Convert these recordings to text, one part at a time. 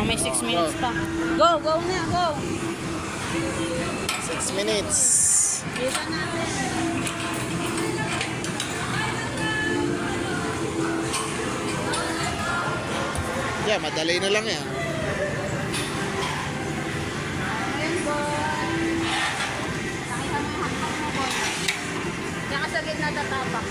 May 6 minutes pa. Go na, go! 6 minutes. Kita natin. Yeah, madali na lang yan. Ayan, boy. Nakita mo yung hanggang mo, boy. Diyan ka sa gitna tatapak.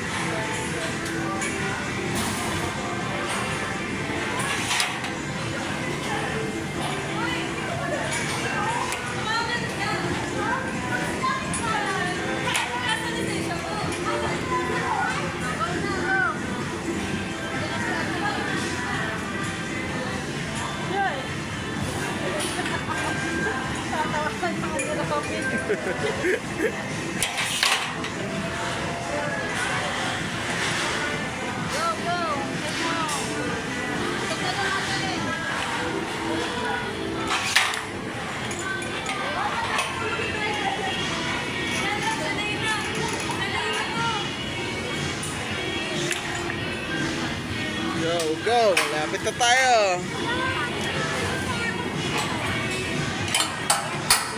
Go! Malapit na tayo.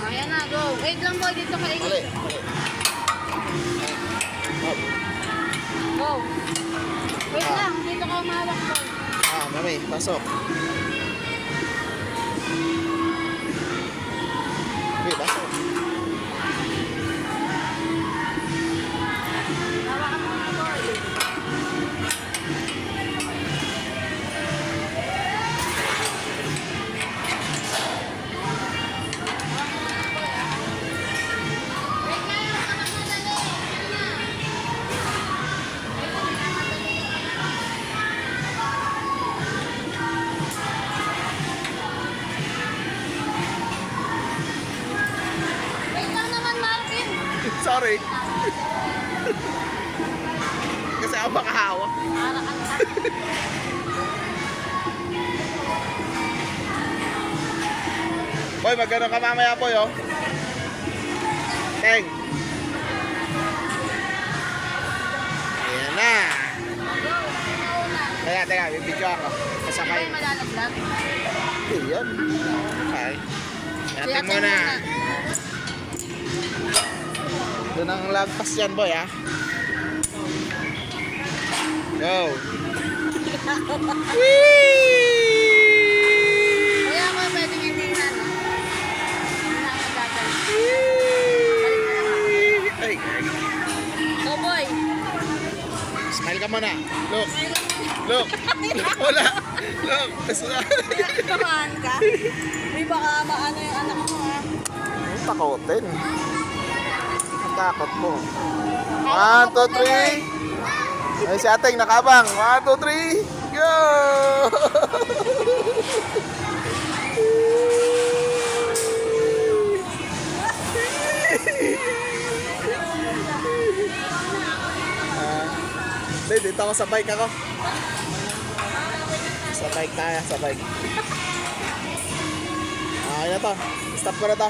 Ayan na, go. Wait lang, boy. Dito ka Mali. ingit. Go. Wait lang. Dito ka umawak, boy. Mami, pasok. Okay, pasok. Hawakan mo na, boy. Sorry. Kasi ako makahawak. Boy, magano ka mamaya po, yo? Teng. Ayan na. Teka, bibidyo ako. Kasakay. Boy, malalaglag. Ayan. Okay. Natin muna. Doon ang lagpas yan, boy, ha? Go! Whee! Kaya ako pwedeng hindi na, no? Ay, Go, boy. smile ka muna. Look. Look. Wala. Look. Tamaan ka? Di baka maano yung anak mo, ha? Takotin. Takot mo. 1, 2, 3. Ay, si ating nakabang. 1, 2, 3. Go! Dito ako sa bike ako. Sa bike tayo, sa bike. Okay na to. Stop ko na to.